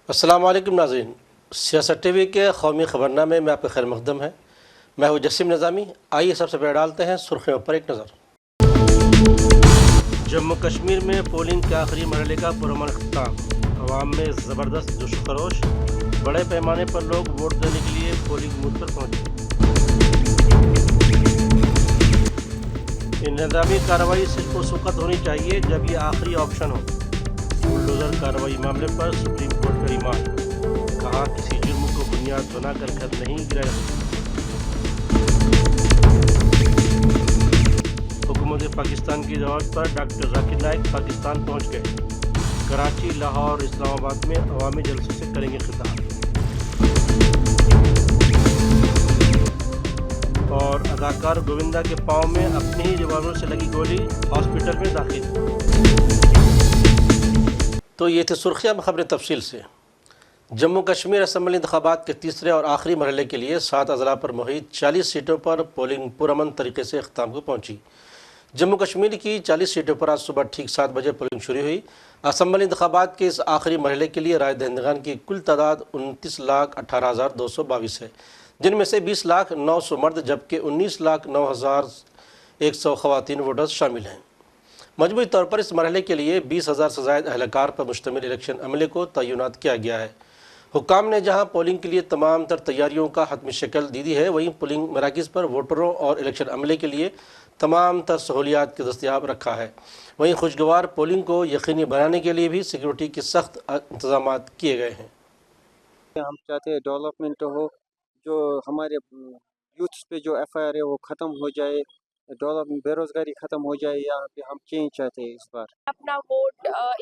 अस्सलाम वालेकुम नाज़रीन, सियासत टीवी के कौमी खबरनामे में आपका खैर मक़दम है। मैं हूँ जसीम निज़ामी। आइए सबसे पहले डालते हैं सुर्खियों पर एक नज़र। जम्मू कश्मीर में पोलिंग के आखिरी मरहले का पुरअमन इख्तिताम, अवाम में ज़बरदस्त जोश खरोश, बड़े पैमाने पर लोग वोट देने के लिए पोलिंग बूथ पर पहुँचे। इंतज़ामी कार्रवाई सिर्फ उस वक़्त होनी चाहिए जब ये आखिरी ऑप्शन हो। बुलडोज़र कार्रवाई मामले पर सुप्रीम कोर्ट का रिमांड, कहा किसी जुर्म को बुनियाद बनाकर घर नहीं गिराया। हुकूमत पाकिस्तान की दावत पर डॉक्टर जाकिर नाइक पाकिस्तान पहुंच गए। कराची, लाहौर, इस्लामाबाद में अवामी जलसों से करेंगे खिताब। और अदाकार गोविंदा के पांव में अपने ही रिवॉल्वर से लगी गोली, हॉस्पिटल में दाखिल। तो ये थे सुर्खियाँ। खबरें तफसील से। जम्मू कश्मीर असम्बली इंतखाबात के तीसरे और आखिरी मरहले के लिए 7 अज़ला पर मुहित 40 सीटों पर पोलिंग पुरअमन तरीके से अख्ताम को पहुँची। जम्मू कश्मीर की 40 सीटों पर आज सुबह ठीक 7 बजे पोलिंग शुरू हुई। असम्बली इंतखाबात के इस आखिरी मरहले के लिए राय दहिंदगान की कुल तादाद 29,18,222 है, जिनमें से 20,09,000 मर्द जबकि 19,09,100 ख़वातीन वोटर्स शामिल हैं। मजमूई तौर पर इस मरहले के लिए 20,000 से ज़ायद अहलकार पर मुश्तमिल इलेक्शन अमले को तय्युनात किया गया है। हुक्काम ने जहां पोलिंग के लिए तमाम तर तैयारियों का हतमी शक्ल दी है, वहीं पोलिंग मराकज़ पर वोटरों और इलेक्शन अमले के लिए तमाम तर सहूलियात के दस्तयाब रखा है। वहीं खुशगवार पोलिंग को यकीनी बनाने के लिए भी सिक्योरिटी के सख्त इंतजाम किए गए हैं। हम चाहते हैं डेवलपमेंट हो, जो हमारे यूथ पे जो FIR है वो ख़त्म हो जाए, डेवलपमेंट बेरोज़गारी ख़त्म हो जाए। यहाँ पे हम चेंज चाहते हैं इस बार। अपना वोट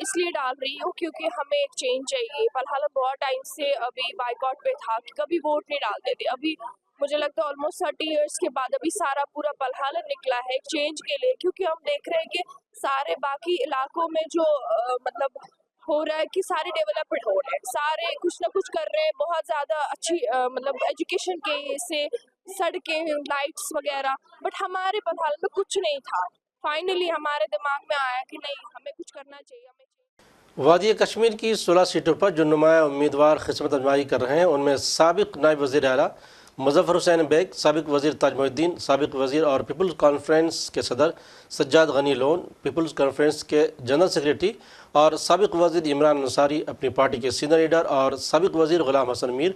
इसलिए डाल रही हूँ क्योंकि हमें एक चेंज चाहिए। फिलहाल बहुत टाइम से अभी बाइकआउट पे था कि कभी वोट नहीं डालते थे। अभी मुझे लगता है ऑलमोस्ट 30 इयर्स के बाद अभी सारा पूरा पलहाल निकला है एक चेंज के लिए, क्योंकि हम देख रहे हैं कि सारे बाकी इलाकों में जो मतलब हो रहा है कि सारे डेवलपमेंट हो रहे हैं, सारे कुछ ना कुछ कर रहे हैं, बहुत ज़्यादा अच्छी मतलब एजुकेशन के से सड़कें, लाइट्स वगैरह। बट हमारे बलहाल में कुछ नहीं था। फाइनली हमारे दिमाग में आया कि नहीं, हमें कुछ करना चाहिए, हमें। वादी कश्मीर की 16 सीटों पर जो नुमाया उम्मीदवार खिस्मत आजमाई कर रहे हैं, उनमें साबिक नायब वज़ीर आला मुज़फ़्फ़र हुसैन बेग, साबिक वज़ीर ताज मुहिद्दीन, साबिक वज़ीर और पीपल्स कॉन्फ्रेंस के सदर सज्जाद गनी लोन, पीपल्स कॉन्फ्रेंस के जनरल सेक्रेटरी और साबिक वज़ीर इमरान अंसारी, अपनी पार्टी के सीनियर लीडर और साबिक वज़ीर ग़ुलाम हसन मीर,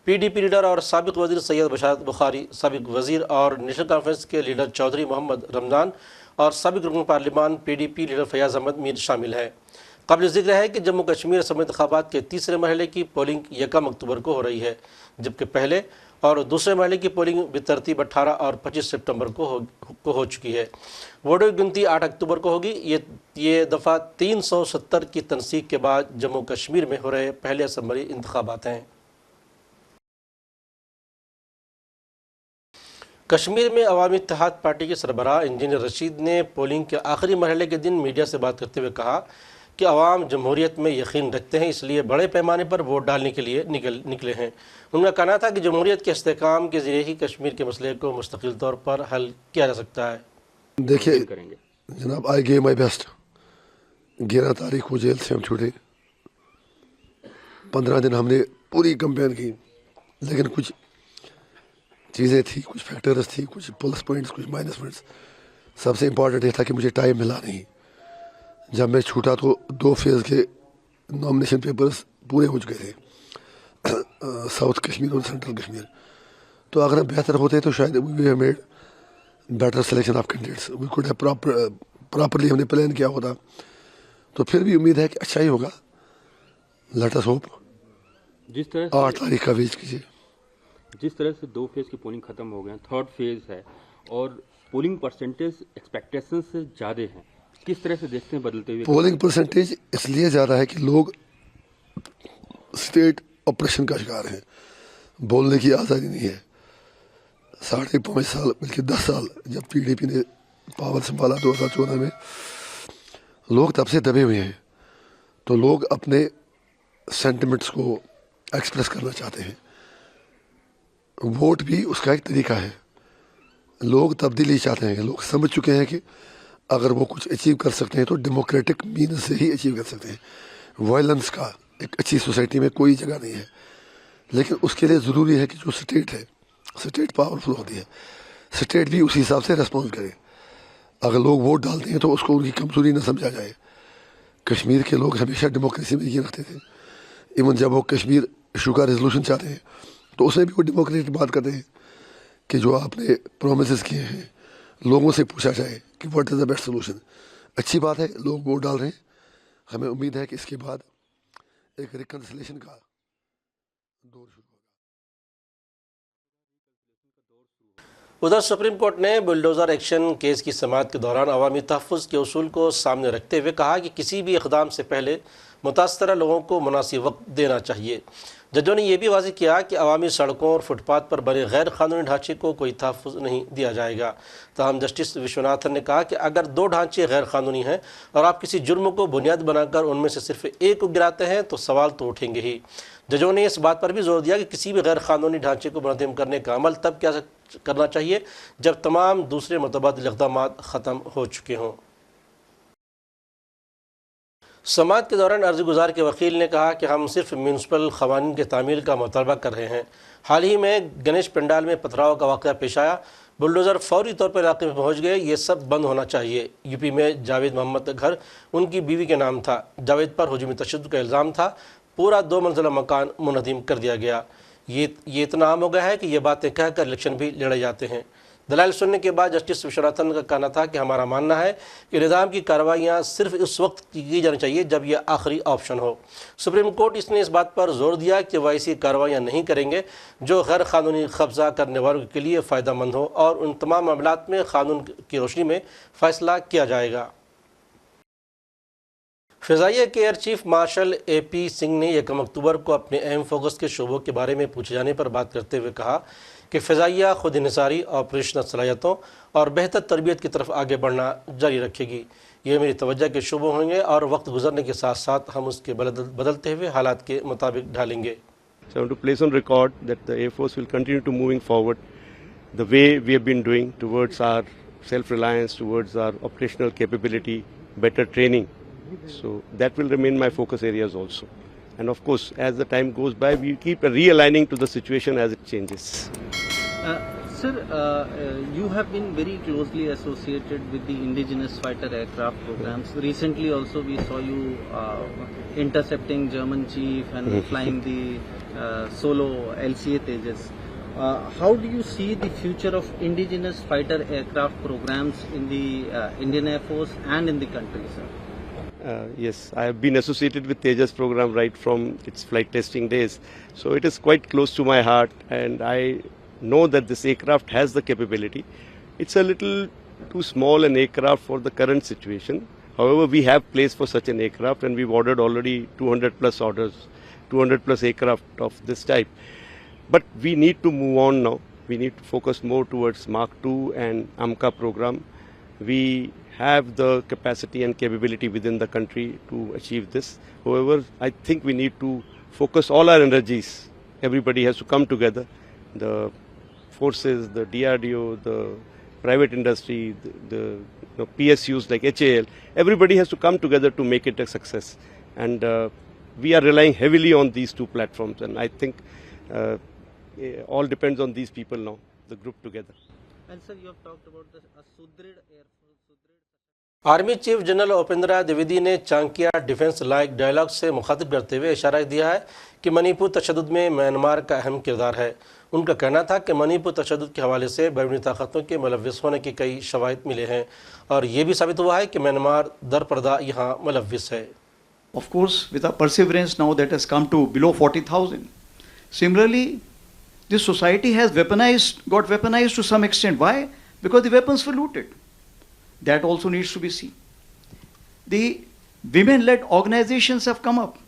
PDP लीडर और साबिक वज़ीर सैयद बशारत बुखारी, साबिक वज़ीर और नेशनल कॉन्फ्रेंस के लीडर चौधरी मोहम्मद रमज़ान और साबिक रुकन पार्लिमान PDP लीडर फयाज़ अहमद मीर शामिल हैं। काबिल ज़िक्र है कि जम्मू कश्मीर असम्बली इंतखाबात के तीसरे मरहले की पोलिंग 1 अक्टूबर को हो रही है, जबकि पहले और दूसरे मरहले की पोलिंग बेतरतीब 18 और 25 सितंबर को हो चुकी है। वोटों की गिनती 8 अक्टूबर को होगी। ये दफ़ा 370 की तनसीक के बाद जम्मू कश्मीर में हो रहे पहले असम्बली इंतखाबात हैं। कश्मीर में अवामी इत्तेहाद पार्टी के सरबराह इंजीनियर रशीद ने पोलिंग के आखिरी मरहले के दिन मीडिया से बात करते हुए कहा कि अवाम जमहूरियत में यकीन रखते हैं, इसलिए बड़े पैमाने पर वोट डालने के लिए निकले हैं। उनका कहना था कि जमहूरियत के इस्तेहकाम के ज़रिए ही कश्मीर के मसले को मुस्तकिल तौर पर हल किया जा सकता है। देखिए जनाब, आई गेव माई बेस्ट। 11 तारीख को जेल से हम छूटे। 15 दिन हमने पूरी कंपेन की, लेकिन कुछ चीज़ें थी, कुछ फैक्टर्स थी, कुछ प्लस पॉइंट्स, कुछ माइनस पॉइंट्स। सबसे इम्पॉर्टेंट ये था कि मुझे टाइम मिला नहीं। जब मैं छूटा तो 2 फेज़ के नॉमिनेशन पेपर्स पूरे हो चुके थे, साउथ कश्मीर और सेंट्रल कश्मीर। तो अगर हम बेहतर होते तो शायद we have made better selection of candidates, we could have properly हमने प्लान किया होता। तो फिर भी उम्मीद है कि अच्छा ही होगा। Let us hope. जिस तरह 8 तारीख का वेट कीजिए। जिस तरह से 2 फेज़ की पोलिंग ख़त्म हो गए हैं, 3rd फेज़ है और पोलिंग परसेंटेज एक्सपेक्टेशन से ज़्यादा हैं, किस तरह से देखते हैं बदलते हुए? पोलिंग परसेंटेज इसलिए ज़्यादा है कि लोग स्टेट ऑपरेशन का शिकार हैं, बोलने की आज़ादी नहीं है। 5.5 साल बल्कि 10 साल जब PDP ने पावर संभाला 2014 में, लोग तब से दबे हुए हैं। तो लोग अपने सेंटिमेंट्स को एक्सप्रेस करना चाहते हैं। वोट भी उसका एक तरीका है। लोग तब्दीली चाहते हैं। लोग समझ चुके हैं कि अगर वो कुछ अचीव कर सकते हैं तो डेमोक्रेटिक मीन से ही अचीव कर सकते हैं। वायलेंस का एक अच्छी सोसाइटी में कोई जगह नहीं है। लेकिन उसके लिए ज़रूरी है कि जो स्टेट है, स्टेट पावरफुल होती है, स्टेट भी उसी हिसाब से रेस्पॉन्स करे। अगर लोग वोट डालते हैं तो उसको उनकी कमज़ोरी न समझा जाए। कश्मीर के लोग हमेशा डेमोक्रेसी में यकीन रखते थे। इवन जब वो कश्मीर इशू का रेजोल्यूशन चाहते हैं तो उसमें भी वो डेमोक्रेसी की बात करते हैं कि जो आपने प्रोमिस किए हैं लोगों से पूछा जाए कि what is the best solution. अच्छी बात है, लोग वोट डाल रहे हैं। हमें उम्मीद है कि इसके बाद एक रिकन्सिलेशन का दौर शुरू होगा। उधर सुप्रीम कोर्ट ने बुलडोज़र एक्शन केस की समाअत के दौरान अवामी तहफ़्फ़ुज़ के उसूल को सामने रखते हुए कहा कि किसी भी इक़दाम से पहले मुतासरा लोगों को मुनासिब वक्त देना चाहिए। जजों ने यह भी वाज़ेह किया कि अवामी सड़कों और फुटपाथ पर बने गैर कानूनी ढांचे को कोई तहफ़्फ़ुज़ नहीं दिया जाएगा। ताहम जस्टिस विश्वनाथन ने कहा कि अगर दो ढांचे गैर कानूनी हैं और आप किसी जुर्म को बुनियाद बनाकर उनमें से सिर्फ एक को गिराते हैं तो सवाल तो उठेंगे ही। जजों ने इस बात पर भी जोर दिया कि किसी भी गैर कानूनी ढांचे को मुनज़्ज़म करने का अमल तब क्या करना चाहिए जब तमाम दूसरे मुतबादिल इक़दाम ख़त्म हो चुके हों। समाअत के दौरान अर्ज़ी गुज़ार के वकील ने कहा कि हम सिर्फ म्यूनसिपल क़वानीन के तामील का मुतालबा कर रहे हैं। हाल ही में गणेश पंडाल में पथराव का वाक़या पेश आया, बुलडोज़र फौरी तौर पर इलाके में पहुँच गए। ये सब बंद होना चाहिए। यूपी में जावेद मोहम्मद का घर उनकी बीवी के नाम था। जावेद पर हुजूमी तशद्दुद का इल्ज़ाम था। पूरा 2 मंजिला मकान मुनहदम कर दिया गया। ये इतना आम हो गया है कि ये बातें कहकर इलेक्शन भी लड़े जाते हैं। दलाइल सुनने के बाद जस्टिस विश्वनाथन का कहना था कि हमारा मानना है कि निज़ाम की कार्रवाइयाँ सिर्फ उस वक्त की जानी चाहिए जब यह आखिरी ऑप्शन हो। सुप्रीम कोर्ट इसने इस बात पर जोर दिया कि वह ऐसी कार्रवाइयाँ नहीं करेंगे जो गैर कानूनी कब्ज़ा करने वालों के लिए फ़ायदा मंद हो और उन तमाम मामलात में कानून की रोशनी में फ़ैसला किया जाएगा। फ़िज़ाइया के air chief marshal AP Singh ने 1 अक्टूबर को अपने अहम फोकस के शोबों के बारे में पूछे जाने पर बात करते हुए कहा कि फ़िज़ाइया खुद इन्हिसारी, ऑपरेशनल सलाहियतों और बेहतर तरबियत की तरफ आगे बढ़ना जारी रखेगी। ये मेरी तवज्जो के शोबे होंगे और वक्त गुजरने के साथ साथ हम उसके बदलते हुए हालात के मुताबिक ढालेंगे। So I want to place on record that the Air Force will continue to moving forward the way we have been doing towards our self-reliance, towards our operational capability, better training. So that will remain my focus areas also. And of course, as the time goes by, we keep realigning to the situation as it changes. Sir, you have been very closely associated with the indigenous fighter aircraft programs. Recently also we saw you intercepting German chief and flying the solo LCA Tejas. How do you see the future of indigenous fighter aircraft programs in the Indian Air Force and in the country, sir? Yes, I have been associated with Tejas program right from its flight testing days. So it is quite close to my heart, and I know that this aircraft has the capability. It's a little too small an aircraft for the current situation. However, we have place for such an aircraft, and we've ordered already 200 plus orders, 200 plus aircraft of this type. But we need to move on now. We need to focus more towards Mark II and AMCA program. We have the capacity and capability within the country to achieve this. However, I think we need to focus all our energies. Everybody has to come together. The forces, the DRDO, the private industry, the PSUs like HAL, everybody has to come together to make it a success. And we are relying heavily on these two platforms, and I think all depends on these people now, the group together. And sir, you have talked about the Sudrid Air Force. Army chief general Upendra Dwivedi ने चांकिया defence like dialogue से मुखातिब करते हुए इशारा दिया है कि मणिपुर तशद्दुद में म्यांमार का अहम किरदार है। उनका कहना था कि मणिपुर तशद्दुद के हवाले से बैरूनी ताकतों के मुलव्विस होने के कई शवाहिद मिले हैं और ये भी साबित हुआ है कि म्यांमार दरपर्दा यहाँ मुलव्विस है। Of course, with our perseverance now that has come to below 40,000. Similarly, this society has got weaponized to some extent. Why? Because the weapons were looted. That also needs to be seen. The women-led organizations have come up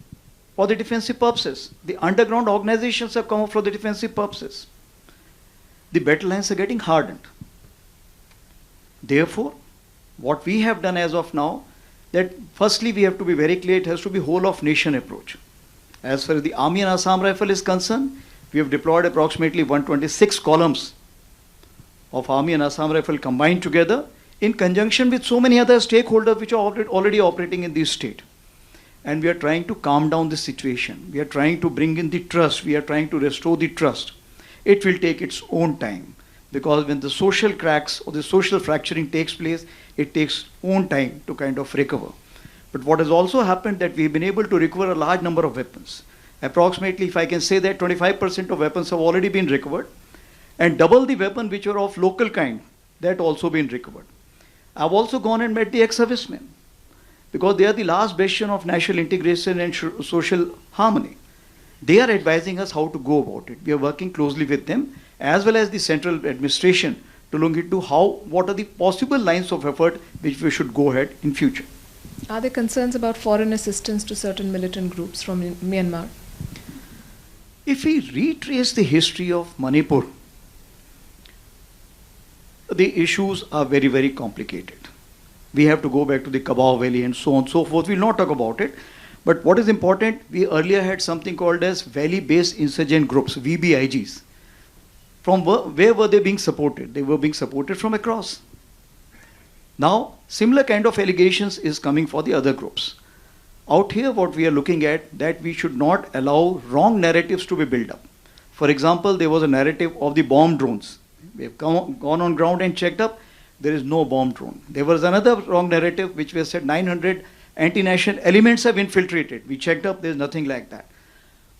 for the defensive purposes. The underground organizations have come up for the defensive purposes. The battle lines are getting hardened. Therefore, what we have done as of now, that firstly we have to be very clear, it has to be whole of nation approach. As far as the Army and Assam Rifle is concerned, we have deployed approximately 126 columns of Army and Assam Rifle combined together in conjunction with so many other stakeholders which are already operating in this state. and we are trying to calm down the situation. We are trying to bring in the trust. We are trying to restore the trust. It will take its own time, because when the social cracks or the social fracturing takes place, it takes own time to kind of recover. But what has also happened that we've been able to recover a large number of weapons. Approximately, if I can say that 25% of weapons have already been recovered, and double the weapon which are of local kind, that also been recovered. I've also gone and met the ex-servicemen, because they are the last bastion of national integration and social harmony. They are advising us how to go about it. We are working closely with them, as well as the central administration, to look into what are the possible lines of effort which we should go ahead in future. Are there concerns about foreign assistance to certain militant groups from Myanmar? If we retrace the history of Manipur, the issues are very, very complicated. We have to go back to the Kabao Valley and so on and so forth. We'll not talk about it. But what is important, we earlier had something called as Valley-Based Insurgent Groups, VBIGs. From where were they being supported? They were being supported from across. Now, similar kind of allegations is coming for the other groups. Out here, what we are looking at, that we should not allow wrong narratives to be built up. For example, there was a narrative of the bomb drones. We have gone on ground and checked up, there is no bomb drone. There was another wrong narrative which was said 900 anti-national elements have infiltrated. We checked up, there is nothing like that.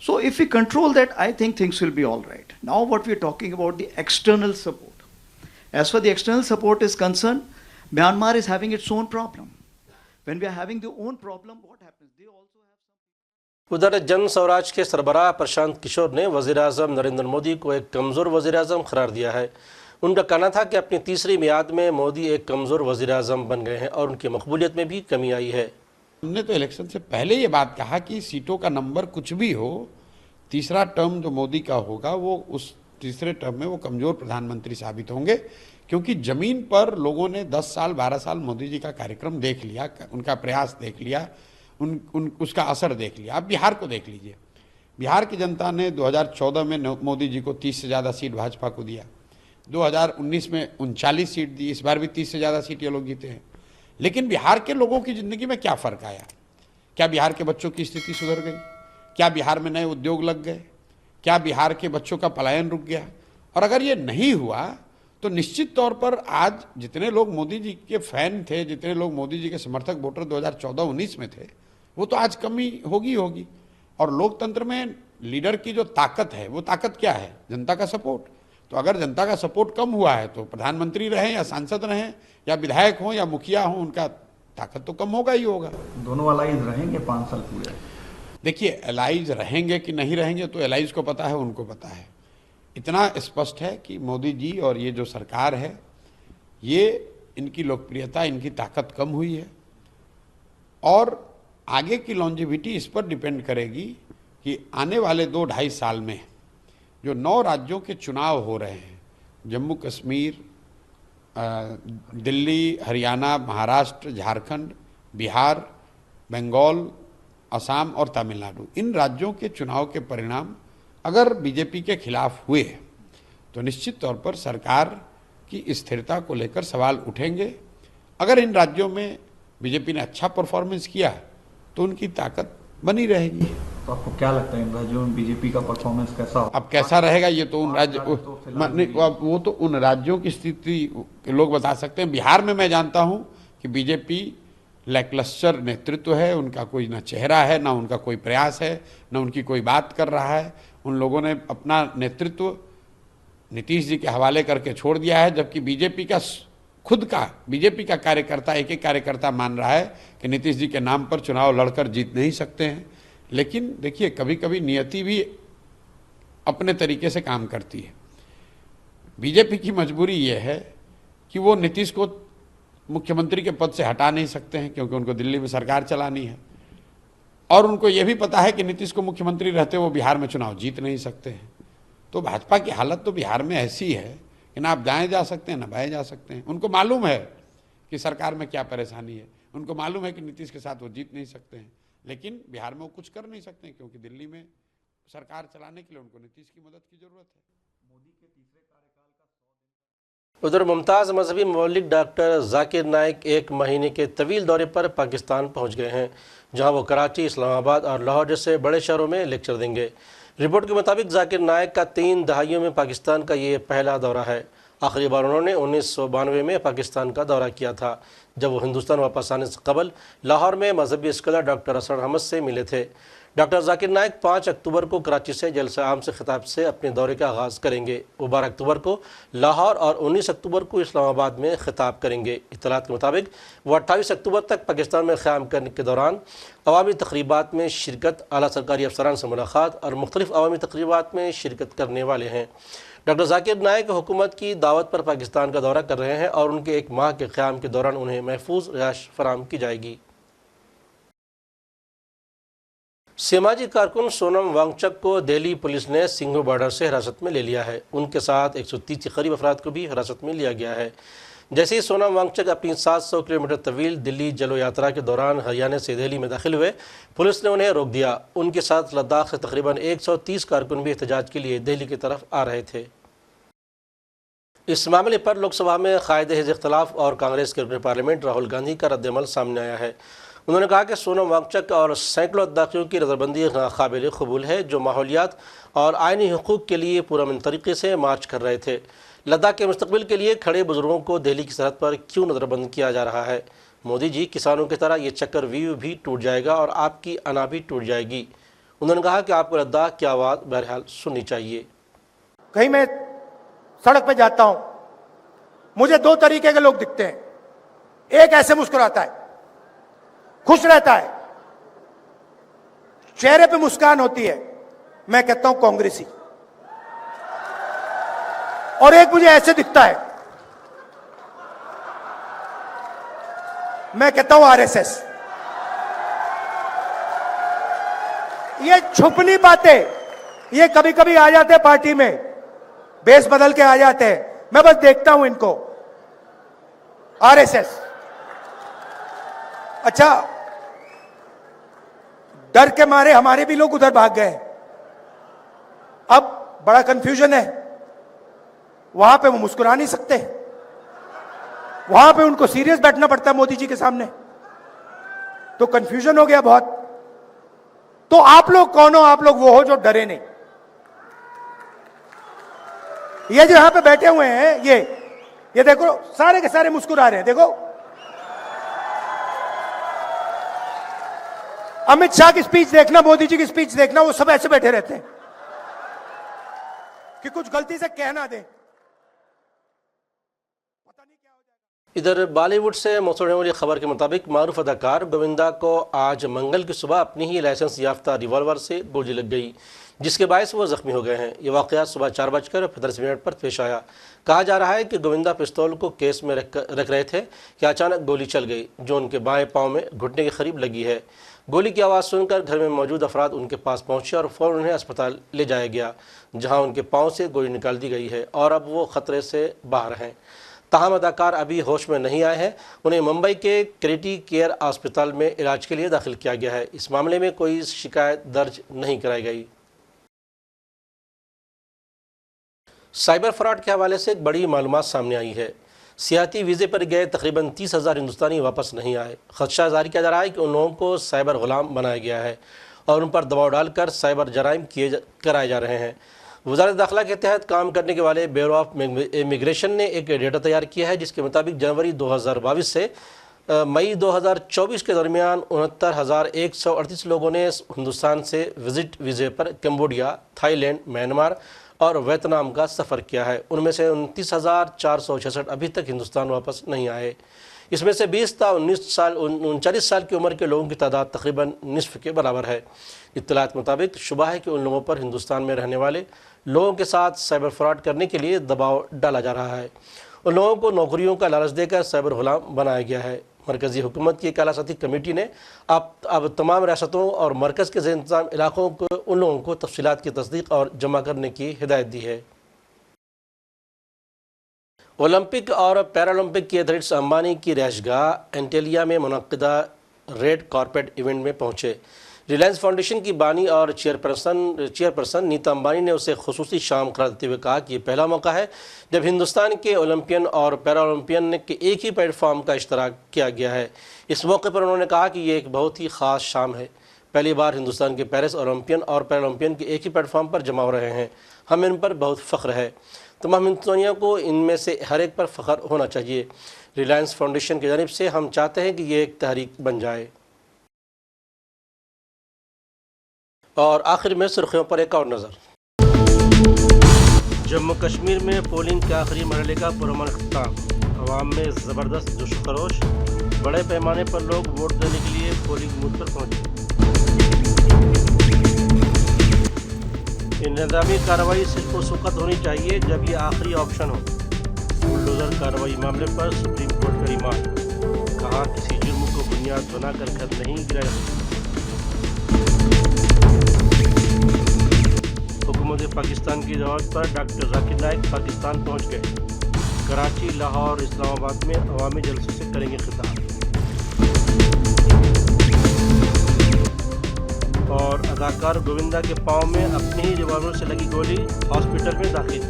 So if we control that, I think things will be all right. Now what we are talking about, the external support. As far as the external support is concerned, Myanmar is having its own problem. When we are having their own problem, what happens? They also have उधर जन स्वराज के सरबराह प्रशांत किशोर ने वज़ीर-ए-आज़म नरेंद्र मोदी को एक कमज़ोर वज़ीर-ए-आज़म करार दिया है। उनका कहना था कि अपनी तीसरी मियाद में मोदी एक कमज़ोर वज़ीर-ए-आज़म बन गए हैं और उनकी मकबूलियत में भी कमी आई है। हमने तो इलेक्शन से पहले ये बात कहा कि सीटों का नंबर कुछ भी हो, तीसरा टर्म जो मोदी का होगा वो उस तीसरे टर्म में वो कमज़ोर प्रधानमंत्री साबित होंगे, क्योंकि ज़मीन पर लोगों ने 10 साल 12 साल मोदी जी का कार्यक्रम देख लिया, उनका प्रयास देख लिया, उसका असर देख लिया। आप बिहार को देख लीजिए, बिहार की जनता ने 2014 में मोदी जी को 30 से ज़्यादा सीट भाजपा को दिया, 2019 में 39 सीट दी, इस बार भी 30 से ज़्यादा सीट ये लोग जीते हैं। लेकिन बिहार के लोगों की ज़िंदगी में क्या फ़र्क आया? क्या बिहार के बच्चों की स्थिति सुधर गई? क्या बिहार में नए उद्योग लग गए? क्या बिहार के बच्चों का पलायन रुक गया? और अगर ये नहीं हुआ तो निश्चित तौर पर आज जितने लोग मोदी जी के फैन थे, जितने लोग मोदी जी के समर्थक वोटर 2014-19 में थे, वो तो आज कमी होगी। और लोकतंत्र में लीडर की जो ताकत है, वो ताकत क्या है? जनता का सपोर्ट। तो अगर जनता का सपोर्ट कम हुआ है तो प्रधानमंत्री रहें या सांसद रहें या विधायक हों या मुखिया हों, उनका ताकत तो कम होगा ही होगा। दोनों अलाइज रहेंगे 5 साल पूरे? देखिए, अलाइज रहेंगे कि नहीं रहेंगे तो अलाइज को पता है, उनको पता है। इतना स्पष्ट है कि मोदी जी और ये जो सरकार है, ये इनकी लोकप्रियता, इनकी ताकत कम हुई है और आगे की लॉन्जिविटी इस पर डिपेंड करेगी कि आने वाले 2-2.5 साल में जो 9 राज्यों के चुनाव हो रहे हैं, जम्मू कश्मीर, दिल्ली, हरियाणा, महाराष्ट्र, झारखंड, बिहार, बंगाल, असम और तमिलनाडु, इन राज्यों के चुनाव के परिणाम अगर बीजेपी के खिलाफ हुए तो निश्चित तौर पर सरकार की स्थिरता को लेकर सवाल उठेंगे। अगर इन राज्यों में बीजेपी ने अच्छा परफॉर्मेंस किया तो उनकी ताकत बनी रहेगी। तो आपको क्या लगता है इन राज्यों में बीजेपी का परफॉर्मेंस कैसा होगा? अब कैसा रहेगा ये तो उन राज्य वो तो उन राज्यों की स्थिति लोग बता सकते हैं। बिहार में मैं जानता हूं कि बीजेपी लैकलस्टर नेतृत्व है, उनका कोई ना चेहरा है, ना उनका कोई प्रयास है, ना उनकी कोई बात कर रहा है। उन लोगों ने अपना नेतृत्व नीतीश जी के हवाले करके छोड़ दिया है, जबकि बीजेपी का कार्यकर्ता, एक कार्यकर्ता मान रहा है कि नीतीश जी के नाम पर चुनाव लड़कर जीत नहीं सकते हैं। लेकिन देखिए, कभी कभी नियति भी अपने तरीके से काम करती है। बीजेपी की मजबूरी ये है कि वो नीतीश को मुख्यमंत्री के पद से हटा नहीं सकते हैं, क्योंकि उनको दिल्ली में सरकार चलानी है और उनको ये भी पता है कि नीतीश को मुख्यमंत्री रहते वो बिहार में चुनाव जीत नहीं सकते हैं। तो भाजपा की हालत तो बिहार में ऐसी है कि ना आप दाएं जा सकते हैं ना बाएं जा सकते हैं। उनको मालूम है कि सरकार में क्या परेशानी है, उनको मालूम है कि नीतीश के साथ वो जीत नहीं सकते हैं, लेकिन बिहार में वो कुछ कर नहीं सकते हैं, क्योंकि दिल्ली में सरकार चलाने के लिए उनको नीतीश की मदद की जरूरत है। मोदी के तीसरे कार्यकाल का उधर मुमताज़ मजहबी मौलिक डॉक्टर जाकिर नाइक 1 महीने के तवील दौरे पर पाकिस्तान पहुंच गए हैं, जहां वो कराची, इस्लामाबाद और लाहौर जैसे बड़े शहरों में लेक्चर देंगे। रिपोर्ट के मुताबिक जाकिर नाइक का 3 दहाइयों में पाकिस्तान का ये पहला दौरा है। आखिरी बार उन्होंने 1992 में पाकिस्तान का दौरा किया था, जब वो हिंदुस्तान वापस आने से कबल लाहौर में मजहबी स्कॉलर डॉक्टर असर अहमद से मिले थे। डॉक्टर जाकिर नाइक 5 अक्टूबर को कराची से जलसा आम से खिताब से अपने दौरे का आगाज़ करेंगे। वो 12 अक्टूबर को लाहौर और 19 अक्टूबर को इस्लामाबाद में खिताब करेंगे। इत्तलात के मुताबिक वो 28 अक्टूबर तक पाकिस्तान में क़याम करने के दौरान अवामी तकरीबात में शिरकत, आला सरकारी अफसरान से मुलाकात और मुख्तलिफ अवामी तकरीबात में शिरकत करने वाले हैं। डॉक्टर जाकिर नाइक हुकूमत की दावत पर पाकिस्तान का दौरा कर रहे हैं और उनके 1 माह के क़याम के दौरान उन्हें महफूज रिहाइश फराहम की जाएगी। सामाजिक कारकुन सोनम वांगचक को दिल्ली पुलिस ने सिंघू बॉर्डर से हिरासत में ले लिया है। उनके साथ 130 के करीब अफराद को भी हिरासत में लिया गया है। जैसे ही सोनम वांगचक अपनी 700 किलोमीटर तवील दिल्ली जलो यात्रा के दौरान हरियाणा से दिल्ली में दाखिल हुए, पुलिस ने उन्हें रोक दिया। उनके साथ लद्दाख से तकरीबन 130 कारकुन भी एहतजाज के लिए दिल्ली की तरफ आ रहे थे। इस मामले पर लोकसभा में कायदे हिज़्ब इख्तिलाफ और कांग्रेस के रुकन पार्लियामेंट राहुल गांधी का रद्दअमल सामने आया है। उन्होंने कहा कि सोनम वांगचक और सैकड़ों लद्दाखियों की नज़रबंदी काबिल कबूल है, जो माहौलियात और आइनी हुकूक के लिए पुरअमन तरीके से मार्च कर रहे थे। लद्दाख के मुस्तकबिल के लिए खड़े बुजुर्गों को दिल्ली की सरहद पर क्यों नज़रबंद किया जा रहा है? मोदी जी, किसानों की तरह ये चक्कर व्यू भी टूट जाएगा और आपकी अना भी टूट जाएगी। उन्होंने कहा कि आपको लद्दाख की आवाज़ बहरहाल सुननी चाहिए। कहीं मैं सड़क पर जाता हूं, मुझे 2 तरीके के लोग दिखते हैं। एक ऐसे मुस्कुराता है, खुश रहता है, चेहरे पे मुस्कान होती है, मैं कहता हूं कांग्रेसी। और एक मुझे ऐसे दिखता है, मैं कहता हूं आरएसएस। ये छुपनी बातें, ये कभी कभी आ जाते हैं पार्टी में, बेस बदल के आ जाते हैं। मैं बस देखता हूं इनको, आरएसएस। अच्छा, डर के मारे हमारे भी लोग उधर भाग गए। अब बड़ा कंफ्यूजन है, वहां पे वो मुस्कुरा नहीं सकते, वहां पे उनको सीरियस बैठना पड़ता है मोदी जी के सामने, तो कंफ्यूजन हो गया बहुत। तो आप लोग कौन हो? आप लोग वो हो जो डरे नहीं। ये जो यहां पे बैठे हुए हैं, ये देखो, सारे के सारे मुस्कुरा रहे हैं। देखो, अमित शाह की स्पीच देखना, मोदी जी की स्पीच देखना, वो सब ऐसे बैठे रहते हैं कि कुछ गलती से कह ना दें। इधर बॉलीवुड से मौसूल होने वाली खबर के मुताबिक मारूफ अदाकार गोविंदा को आज मंगल की सुबह अपनी ही लाइसेंस याफ्ता रिवॉल्वर से गोली लग गई, जिसके बायस वो जख्मी हो गए हैं। ये वाक़या सुबह 4:15 पर पेश आया। कहा जा रहा है कि गोविंदा पिस्तौल को केस में रख रहे थे कि अचानक गोली चल गई, जो उनके बाएं पाँव में घुटने के करीब लगी है। गोली की आवाज़ सुनकर घर में मौजूद अफराद उनके पास पहुंचे और फ़ौरन उन्हें अस्पताल ले जाया गया, जहां उनके पाँव से गोली निकाल दी गई है और अब वो ख़तरे से बाहर हैं। ताहम अदाकार अभी होश में नहीं आए हैं। उन्हें मुंबई के क्रिटी केयर अस्पताल में इलाज के लिए दाखिल किया गया है। इस मामले में कोई शिकायत दर्ज नहीं कराई गई। साइबर फ्रॉड के हवाले से एक बड़ी मालूमात सामने आई है। सियाती वीज़े पर गए तकरीबन 30,000 हिंदुस्तानी वापस नहीं आए। खदशा जारी किया जा रहा है कि उन लोगों को साइबर गुलाम बनाया गया है और उन पर दबाव डालकर साइबर जराइम कराए जा रहे हैं। वज़ारत दाखिला के तहत काम करने के वाले ब्यूरो ऑफ इमिग्रेशन ने एक डेटा तैयार किया है, जिसके मुताबिक जनवरी 2022 से मई 2024 के दरमियान 69,138 लोगों ने हिंदुस्तान से विज़िट वीज़े पर कंबोडिया, थाईलैंड, म्यांमार और वियतनाम का सफ़र किया है। उनमें से 29,466 अभी तक हिंदुस्तान वापस नहीं आए। इसमें से 20 था 39 साल की उम्र के लोगों की तादाद तकरीबन निस्फ के बराबर है। इत्तलात के मुताबिक शुबा है कि उन लोगों पर हिंदुस्तान में रहने वाले लोगों के साथ साइबर फ्रॉड करने के लिए दबाव डाला जा रहा है। उन लोगों को नौकरियों का लालच देकर साइबर गुलाम बनाया गया है। मरकज़ी हुकूमत की एक आला-साथी कमेटी ने अब तमाम रियासतों और मरकज़ के ज़ेर-इंतज़ाम इलाकों को उन लोगों को तफसीलात की तस्दीक और जमा करने की हिदायत दी है। ओलंपिक और पैरालंपिक की एथलीट्स अंबानी की रहायशगाह एंटेलिया में मुनक़िदा रेड कारपेट इवेंट में पहुँचे, रिलायंस फाउंडेशन की बानी और चेयरपर्सन नीता अंबानी ने उसे खुसूसी शाम करार देते हुए कहा कि ये पहला मौका है जब हिंदुस्तान के ओलंपियन और पैरा ओलंपियन के एक ही प्लेटफॉर्म का इश्तराक किया गया है। इस मौके पर उन्होंने कहा कि ये एक बहुत ही ख़ास शाम है। पहली बार हिंदुस्तान के पेरिस ओलंपियन और पैरा ओलंपियन के एक ही प्लेटफॉर्म पर जमा हो रहे हैं। हमें इन पर बहुत फ़ख्र है। तमाम हिंदुस्तानियों को इनमें से हर एक पर फ़ख्र होना चाहिए। रिलायंस फाउंडेशन की जानिब से हम चाहते हैं कि ये एक तहरीक बन जाए। और आखिर में सुर्खियों पर एक और नज़र। जम्मू कश्मीर में पोलिंग के आखिरी मरहले का पुरअमन इख्तिताम। अवाम में ज़बरदस्त जोश-खरोश। बड़े पैमाने पर लोग वोट देने के लिए पोलिंग बूथ पर पहुँचे। इंतज़ामी कार्रवाई सिर्फ उस वक़्त होनी चाहिए जब ये आखिरी ऑप्शन हो। बुलडोज़र कार्रवाई मामले पर सुप्रीम कोर्ट का रिमांड। कहा किसी जुर्म को बुनियाद बनाकर घर नहीं गिराया। हुकूमत पाकिस्तान की दावत पर डॉक्टर जाकिर नाइक पाकिस्तान पहुँच गए। कराची, लाहौर, इस्लामाबाद में अवामी जलसों से करेंगे खिताब। और अदाकार गोविंदा के पाँव में अपनी ही रिवॉल्वर से लगी गोली, हॉस्पिटल में दाखिल।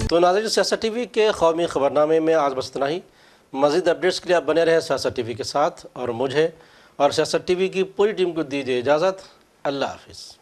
तो नाज़रीन, सियासत टीवी के कौमी खबरनामे में आज बस इतना ही। मज़ीद अपडेट्स के लिए आप बने रहें सियासत टीवी के साथ और मुझे और सियासत टीवी की पूरी टीम को दीजिए इजाज़त। अल्लाह हाफ़िज़।